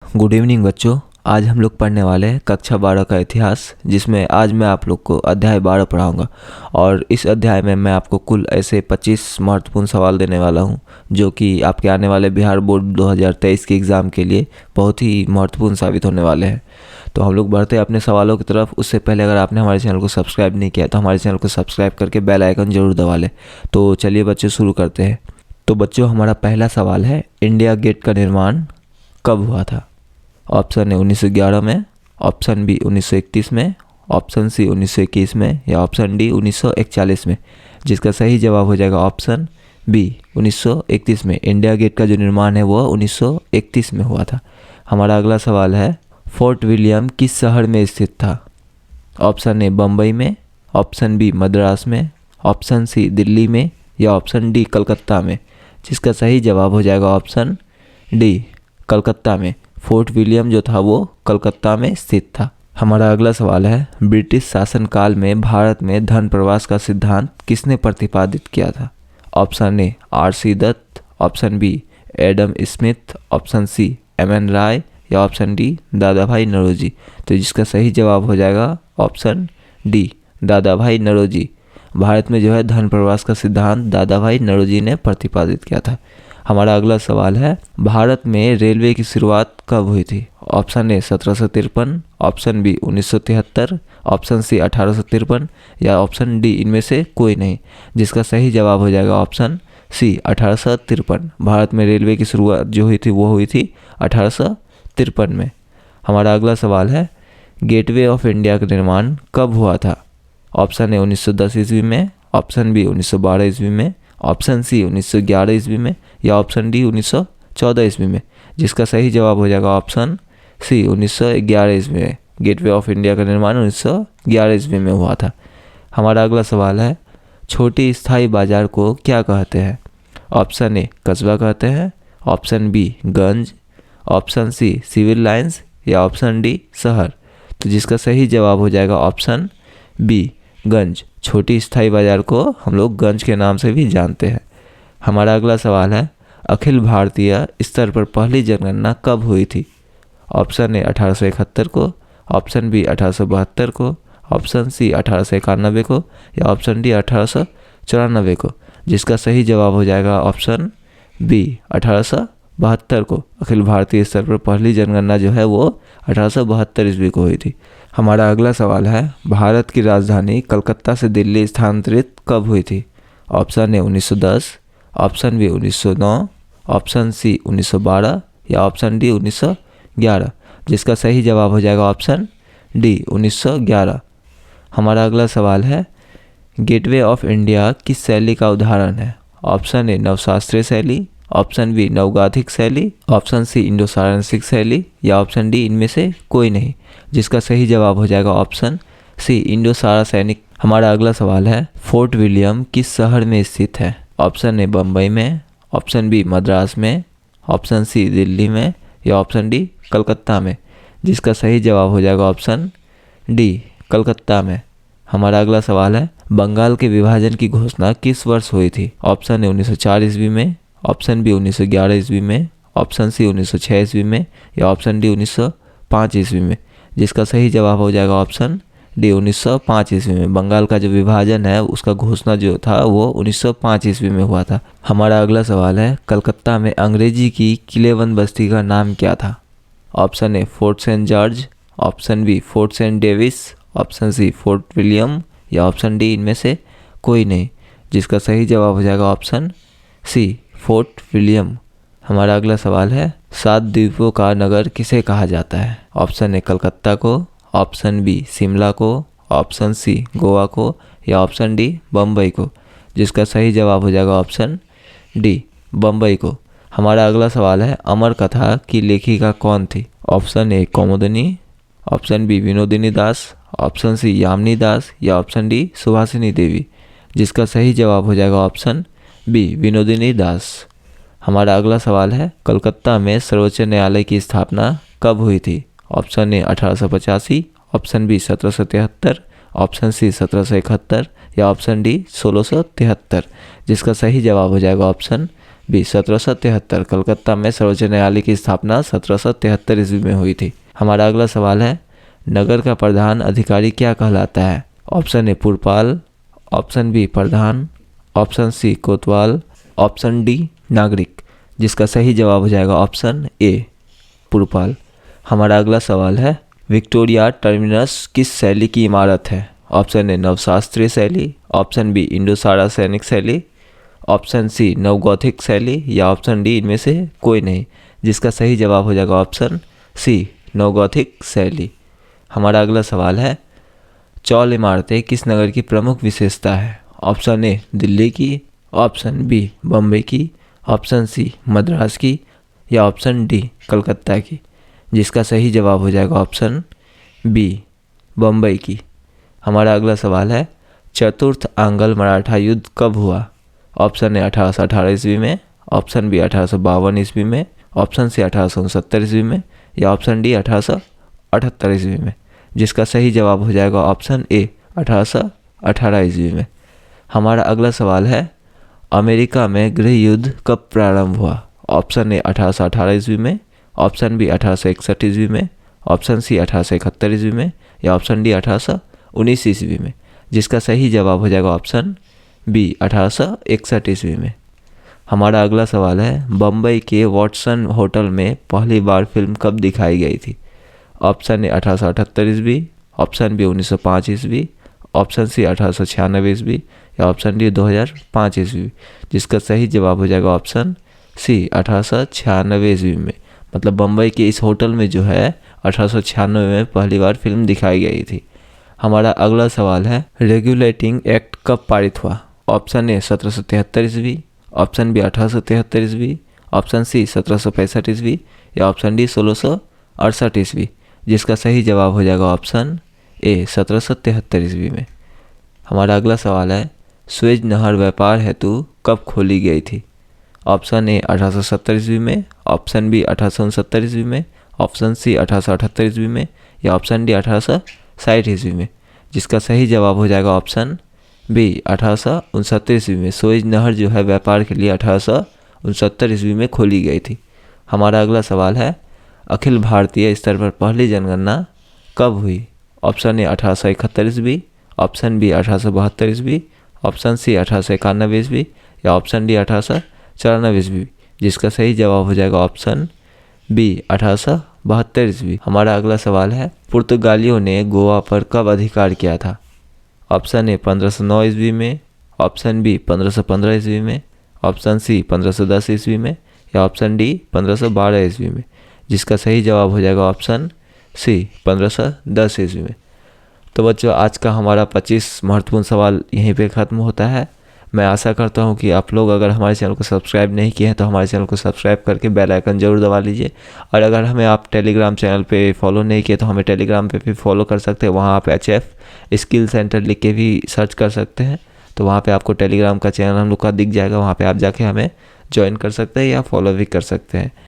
Good evening बच्चों। आज हम लोग पढ़ने वाले हैं कक्षा 12 का इतिहास, जिसमें आज मैं आप लोग को अध्याय 12 पढ़ाऊंगा। और इस अध्याय में मैं आपको कुल ऐसे 25 महत्वपूर्ण सवाल देने वाला हूं, जो कि आपके आने वाले बिहार बोर्ड 2023 के एग्ज़ाम के लिए बहुत ही महत्वपूर्ण साबित होने वाले हैं। तो हम लोग बढ़ते हैं अपने सवालों की तरफ। उससे पहले अगर आपने हमारे चैनल को सब्सक्राइब नहीं किया तो हमारे चैनल को सब्सक्राइब करके बेल आइकन जरूर दबा लें। तो चलिए बच्चों, शुरू करते हैं। तो बच्चों, हमारा पहला सवाल है, इंडिया गेट का निर्माण कब हुआ था? ऑप्शन है 1911 में, ऑप्शन बी 1931 में, ऑप्शन सी 1921 में, या ऑप्शन डी 1941 में। जिसका सही जवाब हो जाएगा ऑप्शन बी 1931 में। इंडिया गेट का जो निर्माण है वो 1931 में हुआ था। हमारा अगला सवाल है, फोर्ट विलियम किस शहर में स्थित था? ऑप्शन ए बम्बई में, ऑप्शन बी मद्रास में, ऑप्शन सी दिल्ली में, या ऑप्शन डी कलकत्ता में। जिसका सही जवाब हो जाएगा ऑप्शन डी कलकत्ता में। फोर्ट विलियम जो था वो कलकत्ता में स्थित था। हमारा अगला सवाल है, ब्रिटिश शासनकाल में भारत में धन प्रवास का सिद्धांत किसने प्रतिपादित किया था? Option A R C. Dutt, option B Adam Smith, option C M N. Roy, या ऑप्शन डी दादा भाई नौरोजी। तो जिसका सही जवाब हो जाएगा ऑप्शन डी दादा भाई नौरोजी। भारत में जो है धन प्रवास का सिद्धांत दादा भाई नौरोजी ने प्रतिपादित किया था। हमारा अगला सवाल है, भारत में रेलवे की शुरुआत कब हुई थी? Option A 1753, option B 1973, option C 1853, या ऑप्शन डी इनमें से कोई नहीं। जिसका सही जवाब हो जाएगा ऑप्शन सी 1853। भारत में रेलवे की शुरुआत जो हुई थी वो हुई थी 1853 में। हमारा अगला सवाल है, गेटवे ऑफ इंडिया का निर्माण कब हुआ था? ऑप्शन ए 1910 ईस्वी में, ऑप्शन बी 1912 ईस्वी में, ऑप्शन सी 1911 ईस्वी में, या ऑप्शन डी 1914 ईस्वी में। जिसका सही जवाब हो जाएगा ऑप्शन सी 1911 ईस्वी में। गेटवे ऑफ इंडिया का निर्माण 1911 ईस्वी में हुआ था। हमारा अगला सवाल है, छोटी स्थायी बाजार को क्या कहते हैं? ऑप्शन ए कस्बा कहते हैं, ऑप्शन बी गंज, ऑप्शन सी सिविल लाइंस, या ऑप्शन डी शहर। तो जिसका सही जवाब हो जाएगा ऑप्शन बी गंज। छोटी स्थायी बाजार को हम लोग गंज के नाम से भी जानते हैं। हमारा अगला सवाल है, अखिल भारतीय स्तर पर पहली जनगणना कब हुई थी? ऑप्शन ए 1871 को, ऑप्शन बी 1872 को, ऑप्शन सी 1891 को, या ऑप्शन डी 1894 को। जिसका सही जवाब हो जाएगा ऑप्शन बी 1872 को। अखिल भारतीय स्तर पर पहली जनगणना जो है वो 1872 ईस्वी को हुई थी। हमारा अगला सवाल है, भारत की राजधानी कलकत्ता से दिल्ली स्थानांतरित कब हुई थी? Option A 1910, option B 1909, option C 1912, या ऑप्शन डी 1911। जिसका सही जवाब हो जाएगा ऑप्शन डी 1911। हमारा अगला सवाल है, गेटवे ऑफ इंडिया किस शैली का उदाहरण है? ऑप्शन ए नवशास्त्रीय शैली, ऑप्शन बी नवगाथिक शैली, ऑप्शन सी इंडो सारांशिक शैली, या ऑप्शन डी इनमें से कोई नहीं। जिसका सही जवाब हो जाएगा ऑप्शन सी इंडो सारा सैनिक। हमारा अगला सवाल है, फोर्ट विलियम किस शहर में स्थित है? ऑप्शन ए बम्बई में, ऑप्शन बी मद्रास में, ऑप्शन सी दिल्ली में, या ऑप्शन डी कलकत्ता में। जिसका सही जवाब हो जाएगा ऑप्शन डी कलकत्ता में। हमारा अगला सवाल है, बंगाल के विभाजन की घोषणा किस वर्ष हुई थी? ऑप्शन ए 1904 ईस्वी में, ऑप्शन बी 1911 ईस्वी में, ऑप्शन सी 1906 ईस्वी में, या ऑप्शन डी 1905 ईस्वी में। जिसका सही जवाब हो जाएगा ऑप्शन डी 1905 ईस्वी में। बंगाल का जो विभाजन है उसका घोषणा जो था वो 1905 ईस्वी में हुआ था। हमारा अगला सवाल है, कलकत्ता में अंग्रेजी की किलेबंद बस्ती का नाम क्या था? Option A Fort Saint George, option B Fort Saint Davis, option C Fort William, या ऑप्शन डी इनमें से कोई नहीं। जिसका सही जवाब हो जाएगा ऑप्शन सी फोर्ट विलियम। हमारा अगला सवाल है, 7 द्वीपों का नगर किसे कहा जाता है? ऑप्शन ए कलकत्ता को, ऑप्शन बी शिमला को, ऑप्शन सी गोवा को, या ऑप्शन डी बम्बई को। जिसका सही जवाब हो जाएगा ऑप्शन डी बम्बई को। हमारा अगला सवाल है, अमर कथा की लेखिका कौन थी? Option A Kaumudini, option B Vinodini Das, option C Yamini Das, या ऑप्शन डी सुभाषिनी देवी। जिसका सही जवाब हो जाएगा ऑप्शन बी विनोदिनी दास। हमारा अगला सवाल है, कलकत्ता में सर्वोच्च न्यायालय की स्थापना कब हुई थी? Option A 1885, option B 1773, option C 1771, या ऑप्शन डी 1673। जिसका सही जवाब हो जाएगा ऑप्शन बी 1773, कलकत्ता में सर्वोच्च न्यायालय की स्थापना 1773 ईस्वी में हुई थी। हमारा अगला सवाल है, नगर का प्रधान अधिकारी क्या कहलाता है? ऑप्शन ए पुरपाल, ऑप्शन बी प्रधान, ऑप्शन सी कोतवाल, ऑप्शन डी नागरिक। जिसका सही जवाब हो जाएगा ऑप्शन ए पुरपाल। हमारा अगला सवाल है, विक्टोरिया टर्मिनस किस शैली की इमारत है? ऑप्शन ए नवशास्त्रीय शैली, ऑप्शन बी इंडो सारासैनिक शैली, ऑप्शन सी नवगोथिक शैली या ऑप्शन डी इनमें से कोई नहीं। जिसका सही जवाब हो जाएगा ऑप्शन सी नवगोथिक शैली। हमारा अगला सवाल है, चौल इमारतें किस नगर की प्रमुख विशेषता है? ऑप्शन ए दिल्ली की, ऑप्शन बी बम्बई की, ऑप्शन सी मद्रास की या ऑप्शन डी कलकत्ता की। जिसका सही जवाब हो जाएगा ऑप्शन बी बम्बई की। हमारा अगला सवाल है, चतुर्थ आंग्ल मराठा युद्ध कब हुआ? ऑप्शन ए 1818 ईस्वी में, ऑप्शन बी 1852 ईस्वी में, ऑप्शन सी 1869 ईस्वी में या ऑप्शन डी 1878 ईस्वी में। जिसका सही जवाब हो जाएगा ऑप्शन ए 1818 ईस्वी में। हमारा अगला सवाल है, अमेरिका में गृह युद्ध कब प्रारंभ हुआ? ऑप्शन ए 1818 ईस्वी में, ऑप्शन बी 1861 ईस्वी में, ऑप्शन सी 1871 ईस्वी में या ऑप्शन डी 1819 ईस्वी में। जिसका सही जवाब हो जाएगा ऑप्शन बी 1861 ईस्वी में। हमारा अगला सवाल है, बम्बई के वॉटसन होटल में पहली बार फिल्म कब दिखाई गई थी? ऑप्शन ए 1878 ईस्वी, ऑप्शन बी 1905 ईस्वी, ऑप्शन सी 1896 ईस्वी या ऑप्शन डी 2005 ईस्वी। जिसका सही जवाब हो जाएगा ऑप्शन सी 1896 ईस्वी में। मतलब बम्बई के इस होटल में जो है 1896 में पहली बार फिल्म दिखाई गई थी। हमारा अगला सवाल है, रेगुलेटिंग एक्ट कब पारित हुआ? ऑप्शन ए 1773 ईस्वी, ऑप्शन बी 1873 ईस्वी, ऑप्शन सी 1765 ईस्वी या ऑप्शन डी 1668 ईस्वी। जिसका सही जवाब हो जाएगा ऑप्शन ए 1773 ईस्वी में। हमारा अगला सवाल है, सुएज नहर व्यापार हेतु कब खोली गई थी? ऑप्शन ए 1870 ईस्वी में, ऑप्शन बी 1869 ईस्वी में, ऑप्शन सी 1878 ईस्वी में या ऑप्शन डी 1860 ईस्वी में। जिसका सही जवाब हो जाएगा ऑप्शन बी 1869 ईस्वी में। सुएज नहर जो है व्यापार के लिए 1869 ईस्वी में खोली गई थी। हमारा अगला सवाल है, अखिल भारतीय स्तर पर पहली जनगणना कब हुई? ऑप्शन ए 1871 ईस्वी, ऑप्शन बी 1872 ईस्वी, ऑप्शन सी 1891 ईस्वी या ऑप्शन डी 1894 ईस्वी। जिसका सही जवाब हो जाएगा ऑप्शन बी 1872 ईस्वी। हमारा अगला सवाल है, पुर्तगालियों ने गोवा पर कब अधिकार किया था? ऑप्शन ए 1509 ईस्वी में, ऑप्शन बी 1515 ईस्वी में, ऑप्शन सी 1510 ईस्वी में या ऑप्शन डी 1512 ईस्वी में। जिसका सही जवाब हो जाएगा ऑप्शन सी 1510 ईस्वी में। तो बच्चों, आज का हमारा 25 महत्वपूर्ण सवाल यहीं पे ख़त्म होता है। मैं आशा करता हूँ कि आप लोग अगर हमारे चैनल को सब्सक्राइब नहीं किए हैं तो हमारे चैनल को सब्सक्राइब करके बेल आइकन जरूर दबा लीजिए। और अगर हमें आप टेलीग्राम चैनल पे फॉलो नहीं किए तो हमें टेलीग्राम पे भी फॉलो कर सकते हैं। वहाँ आप HF स्किल सेंटर लिख के भी सर्च कर सकते हैं, तो वहाँ पे आपको टेलीग्राम का चैनल हम लोग का दिख जाएगा। वहाँ पे आप जाके हमें ज्वाइन कर सकते हैं या फॉलो भी कर सकते हैं।